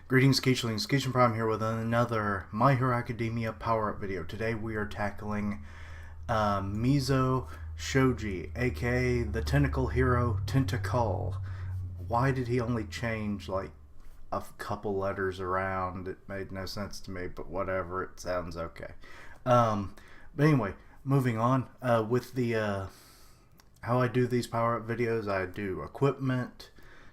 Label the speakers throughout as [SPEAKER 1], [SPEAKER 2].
[SPEAKER 1] Greetings, Keechlings. Keechlin Prime here with another My Hero Academia power-up video. Today we are tackling Mezo Shoji, aka the Tentacle Hero Tentacle. Why did he only change like a couple letters around? It made no sense to me, but whatever, it sounds okay. But anyway, moving on with the how I do these power-up videos. I do equipment,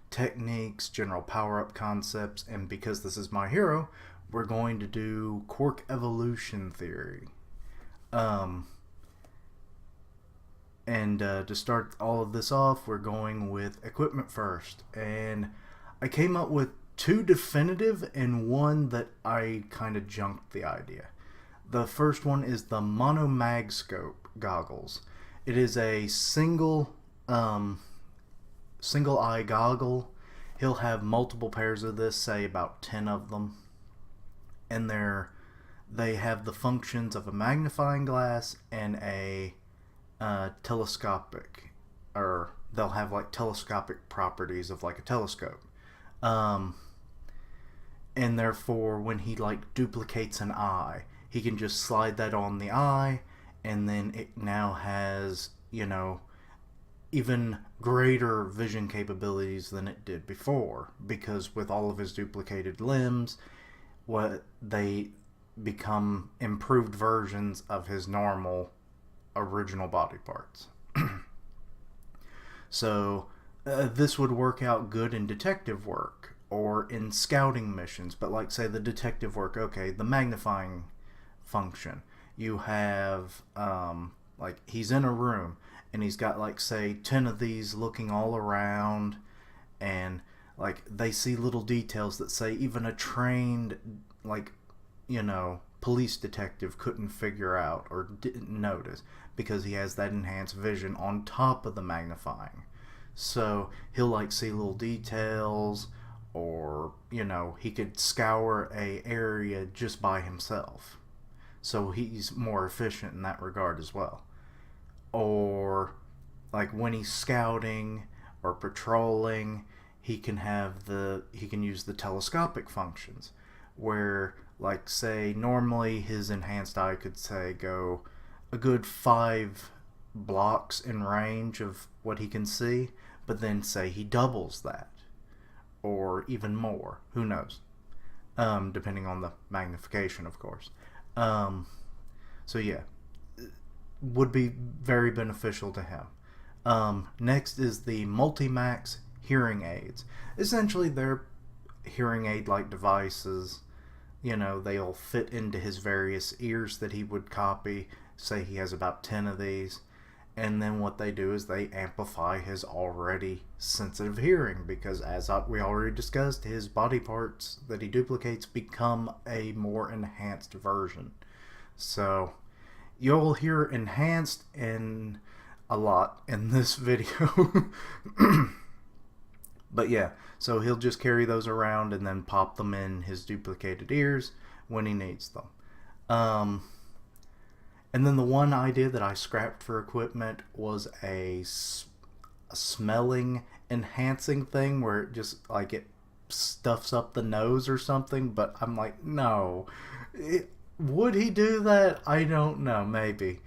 [SPEAKER 1] techniques, general power-up concepts, and because this is my hero, we're going to do Quark Evolution theory. To start all of this off, we're going with equipment first, and I came up with two definitive and one that I kind of junked the idea. The first one is the monomag scope goggles. It is a single eye goggle. He'll have multiple pairs of this, say about 10 of them, and they have the functions of a magnifying glass and a telescopic, or they'll have like telescopic properties of like a telescope, and therefore when he like duplicates an eye, he can just slide that on the eye, and then it now has, you know, even greater vision capabilities than it did before, because with all of his duplicated limbs, they become improved versions of his normal original body parts. So this would work out good in detective work or in scouting missions, but like say the detective work, okay, the magnifying function, you have like he's in a room and he's got like say 10 of these looking all around, and like they see little details that say even a trained, like, you know, police detective couldn't figure out or didn't notice, because he has that enhanced vision on top of the magnifying. So he'll like see little details, or, you know, he could scour a area just by himself, so he's more efficient in that regard as well. Or like when he's scouting or patrolling, he can use the telescopic functions, where like say normally his enhanced eye could say go a good 5 blocks in range of what he can see, but then say he doubles that or even more, who knows, depending on the magnification, of course. So yeah, would be very beneficial to him. Next is the Multimax hearing aids. Essentially, they're hearing aid like devices. You know, they'll fit into his various ears that he would copy. Say he has about 10 of these, and then what they do is they amplify his already sensitive hearing, because as we already discussed, his body parts that he duplicates become a more enhanced version. So you'll hear enhanced in a lot in this video. But yeah, so he'll just carry those around and then pop them in his duplicated ears when he needs them. And then the one idea that I scrapped for equipment was a smelling enhancing thing, where it just like it stuffs up the nose or something, but I'm like, no. Would he do that? I don't know. Maybe.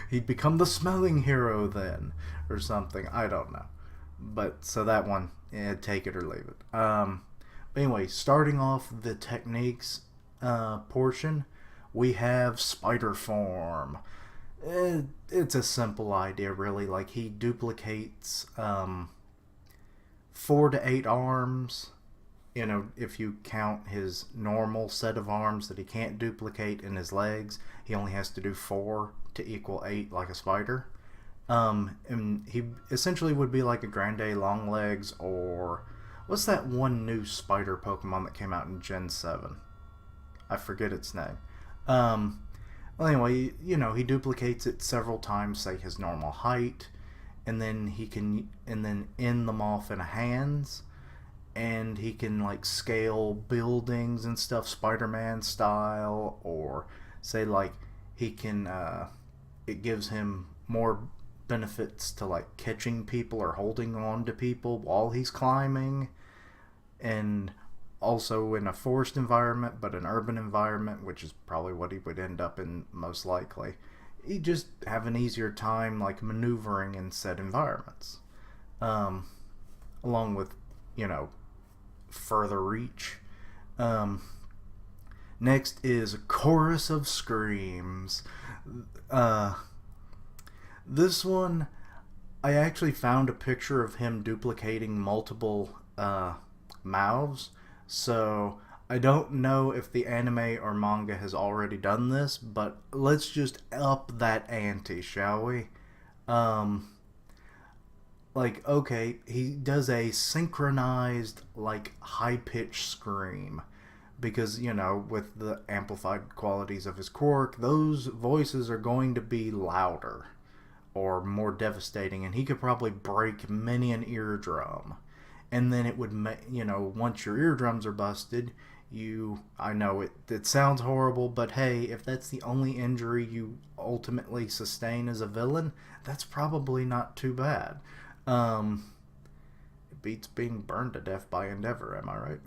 [SPEAKER 1] He'd become the smelling hero then, or something. I don't know. But so that one, yeah, take it or leave it. But anyway, starting off the techniques portion, we have spider form. It's a simple idea, really. Like he duplicates 4 to 8 arms. You know, if you count his normal set of arms that he can't duplicate in his legs, he only has to do 4 to equal 8 like a spider. And he essentially would be like a Grande Longlegs, or what's that one new spider Pokemon that came out in Gen 7? I forget its name. Well, anyway, you know, he duplicates it several times, say his normal height, and then end them off in hands. And he can like scale buildings and stuff Spider-Man style, or say like he can it gives him more benefits to like catching people or holding on to people while he's climbing. And also in a forest environment, but an urban environment, which is probably what he would end up in most likely. He'd just have an easier time like maneuvering in said environments. Along with, further reach. Next is a chorus of screams. This one, I actually found a picture of him duplicating multiple mouths, so I don't know if the anime or manga has already done this, but let's just up that ante, shall we? Okay, he does a synchronized, high-pitched scream. Because, with the amplified qualities of his Quark, those voices are going to be louder or more devastating, and he could probably break many an eardrum. And then it would, once your eardrums are busted, I know it sounds horrible, but hey, if that's the only injury you ultimately sustain as a villain, that's probably not too bad. It beats being burned to death by Endeavor, am I right?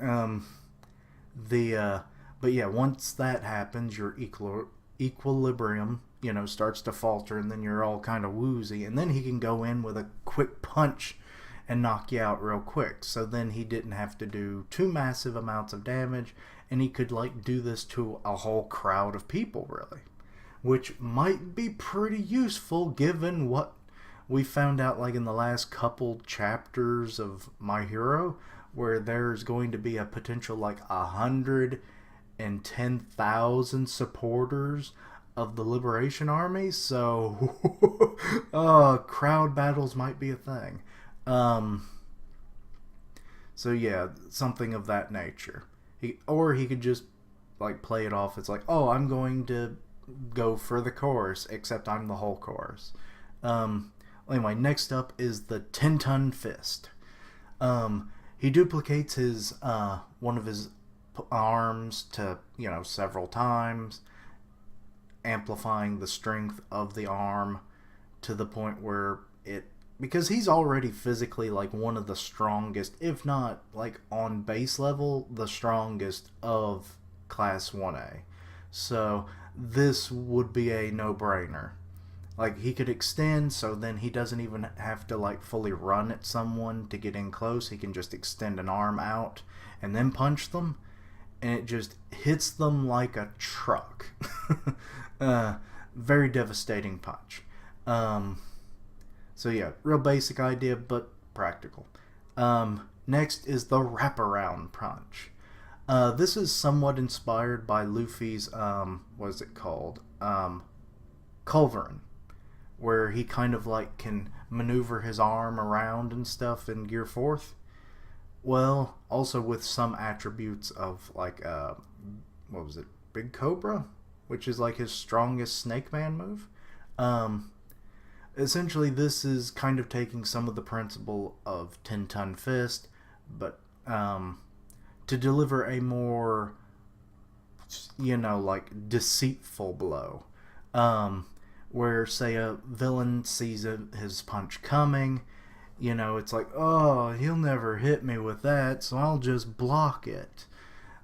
[SPEAKER 1] But yeah, once that happens, your equilibrium, starts to falter, and then you're all kind of woozy, and then he can go in with a quick punch and knock you out real quick. So then he didn't have to do too massive amounts of damage, and he could do this to a whole crowd of people, really, which might be pretty useful given what we found out in the last couple chapters of My Hero, where there's going to be a potential 110,000 supporters of the Liberation Army, so crowd battles might be a thing. So yeah, something of that nature. He could just play it off. It's I'm going to go for the chorus, except I'm the whole chorus. Anyway, next up is the 10-ton fist. He duplicates his one of his arms to several times, amplifying the strength of the arm to the point where because he's already physically one of the strongest, if not on base level, the strongest of Class 1A. So this would be a no-brainer. He could extend, so then he doesn't even have to fully run at someone to get in close. He can just extend an arm out and then punch them, and it just hits them like a truck. Very devastating punch. So yeah, real basic idea, but practical. Next is the Wraparound Punch. This is somewhat inspired by Luffy's, what is it called? Culverin, where he kind of can maneuver his arm around and stuff in Gear 4th. Well, also with some attributes of what was it? Big Cobra, which is his strongest Snake Man move. Essentially, this is kind of taking some of the principle of 10-ton fist, but to deliver a more, deceitful blow. Where, say, a villain sees his punch coming, it's he'll never hit me with that, so I'll just block it.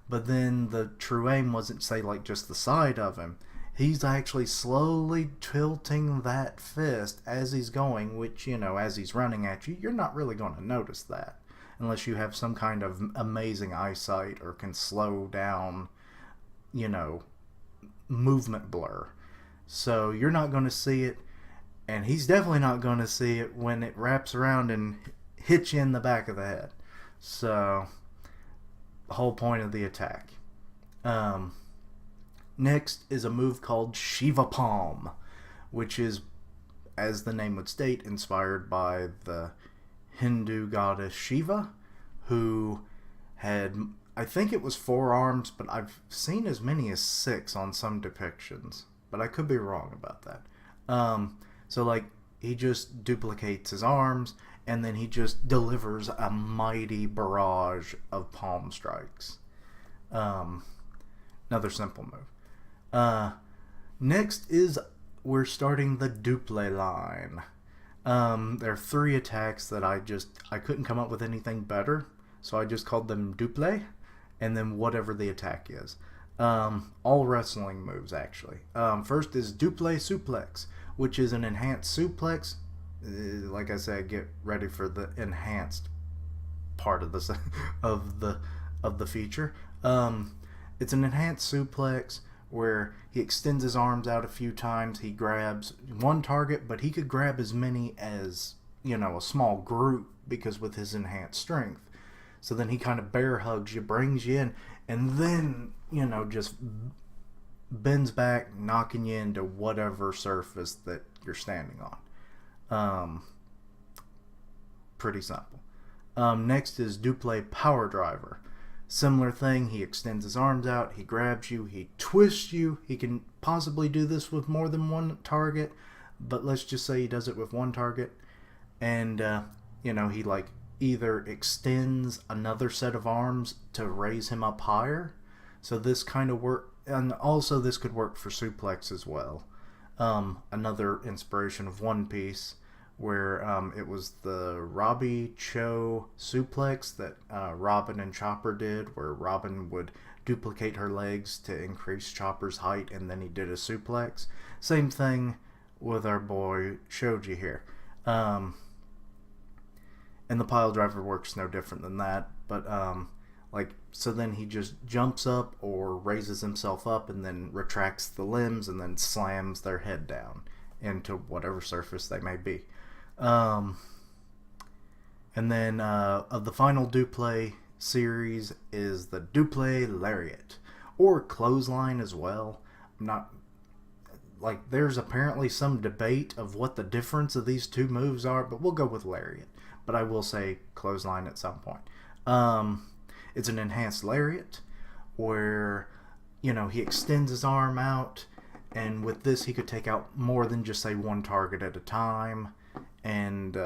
[SPEAKER 1] But then the true aim wasn't, say, just the side of him. He's actually slowly tilting that fist as he's going, which, as he's running at you, you're not really going to notice that. Unless you have some kind of amazing eyesight or can slow down, movement blur. So you're not going to see it, and he's definitely not going to see it when it wraps around and hits you in the back of the head. So, the whole point of the attack. Next is a move called Shiva Palm, which is, as the name would state, inspired by the Hindu goddess Shiva, who had, I think it was 4 arms, but I've seen as many as 6 on some depictions. But I could be wrong about that. So he just duplicates his arms, and then he just delivers a mighty barrage of palm strikes. Another simple move. Next is we're starting the duple line. There are 3 attacks that I couldn't come up with anything better, so I just called them duple. and then whatever the attack is. All wrestling moves, actually. First is Duple Suplex, which is an enhanced suplex. Like I said, get ready for the enhanced part of the of the feature. It's an enhanced suplex where he extends his arms out a few times. He grabs one target, but he could grab as many as, a small group, because with his enhanced strength. So then he kind of bear hugs you, brings you in, and then, just bends back, knocking you into whatever surface that you're standing on. Pretty simple. Next is Duple Power Driver. Similar thing, he extends his arms out, he grabs you, he twists you. He can possibly do this with more than one target, but let's just say he does it with one target. And, he either extends another set of arms to raise him up higher. So this kind of work, and also this could work for suplex as well. Another inspiration of One Piece, where it was the Robbie Cho suplex that Robin and Chopper did, where Robin would duplicate her legs to increase Chopper's height, and then he did a suplex. Same thing with our boy Shoji here. And the pile driver works no different than that, but so then he just jumps up or raises himself up and then retracts the limbs and then slams their head down into whatever surface they may be. And then of the final Duple series is the Duple Lariat, or Clothesline as well. There's apparently some debate of what the difference of these two moves are, but we'll go with Lariat. But I will say Clothesline at some point. It's an enhanced Lariat where, he extends his arm out, and with this he could take out more than just, say, one target at a time, and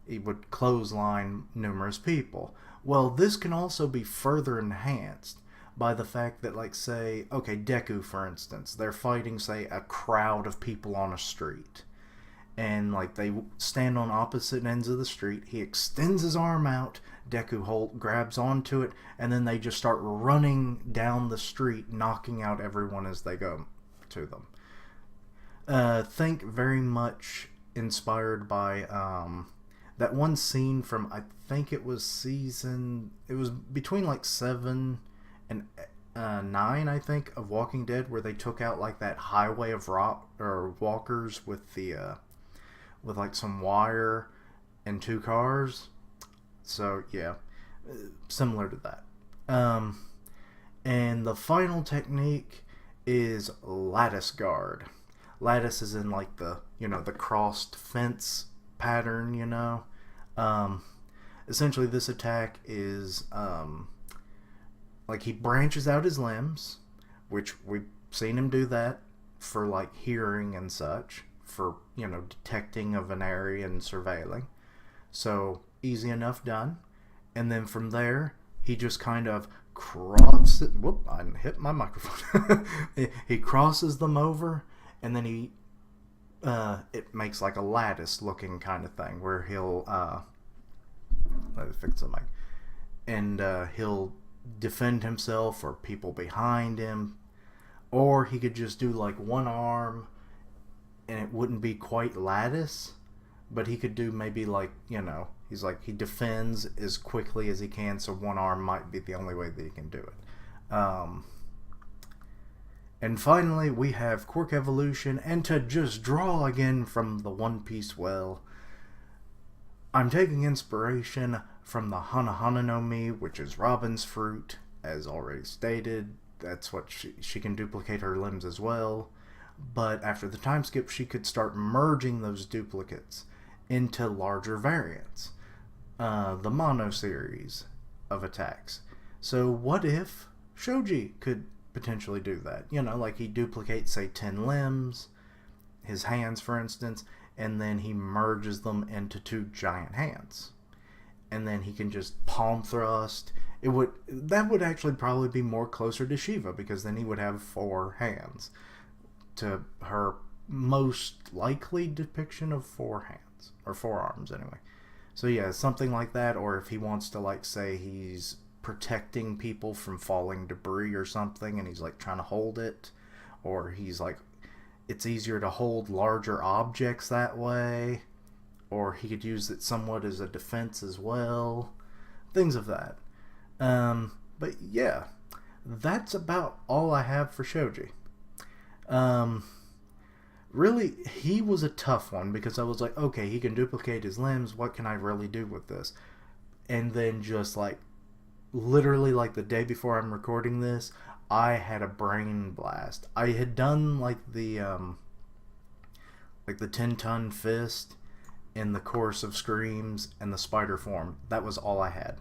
[SPEAKER 1] he would clothesline numerous people. Well, this can also be further enhanced by the fact that, Deku, for instance, they're fighting, say, a crowd of people on a street. And, they stand on opposite ends of the street. He extends his arm out. Deku grabs onto it. And then they just start running down the street, knocking out everyone as they go to them. Think very much inspired by that one scene from, I think it was between, 7 and 9, I think, of Walking Dead, where they took out, that highway of walkers with the... with some wire and 2 cars. So yeah, similar to that. And the final technique is lattice guard. Lattice is in the crossed fence pattern, Essentially this attack is he branches out his limbs, which we've seen him do that for hearing and such, for detecting of an area and surveilling. So easy enough done. And then from there he just kind of crosses, I hit my microphone. He crosses them over, and then he it makes a lattice looking kind of thing where he'll let me fix the mic, and he'll defend himself or people behind him, or he could just do one arm and it wouldn't be quite lattice, but he could do maybe he defends as quickly as he can, so one arm might be the only way that he can do it. And finally we have Quark Evolution, and to just draw again from the One Piece well, I'm taking inspiration from the Hana Hana no Mi, which is Robin's fruit, as already stated. That's what she can duplicate her limbs as well. But after the time skip, she could start merging those duplicates into larger variants. The Mono series of attacks. So what if Shoji could potentially do that? He duplicates, say, 10 limbs, his hands, for instance, and then he merges them into 2 giant hands. And then he can just palm thrust. That would actually probably be more closer to Shiva, because then he would have 4 hands, to her most likely depiction of 4 hands, or 4 arms anyway. So yeah, something like that. Or if he wants to say he's protecting people from falling debris or something, and he's like trying to hold it, or he's like, it's easier to hold larger objects that way, or he could use it somewhat as a defense as well, things of that. But yeah, that's about all I have for Shoji. Really, he was a tough one because I was like, okay, he can duplicate his limbs, what can I really do with this? And then just like, literally like the day before I'm recording this, I had a brain blast. I had done like the 10-ton fist in the Chorus of Screams and the spider form. That was all I had.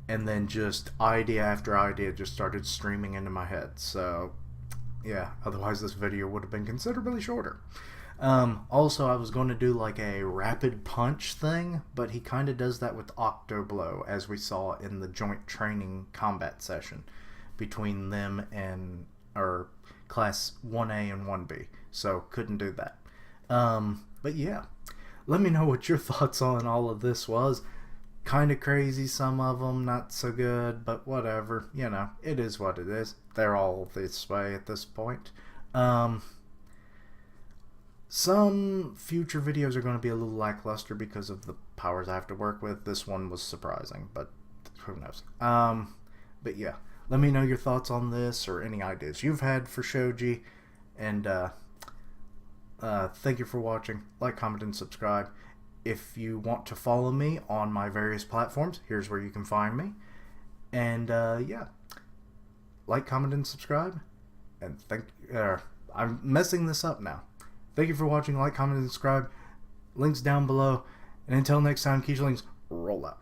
[SPEAKER 1] And then just idea after idea just started streaming into my head. So yeah, otherwise this video would have been considerably shorter. Also, I was going to do like a rapid punch thing, but he kind of does that with Octo Blow, as we saw in the joint training combat session between them and or class 1A and 1B. So couldn't do that. But yeah, let me know what your thoughts on all of this was. Kind of crazy, some of them, not so good, but whatever. You know, it is what it is. They're all this way at this point. Some future videos are going to be a little lackluster because of the powers I have to work with. This one was surprising, but who knows. But yeah, let me know your thoughts on this or any ideas you've had for Shoji. And thank you for watching. Like, comment, and subscribe. If you want to follow me on my various platforms, here's where you can find me. And yeah, like, comment, and subscribe. And I'm messing this up now. Thank you for watching. Like, comment, and subscribe. Links down below. And until next time, Keishlings, roll out.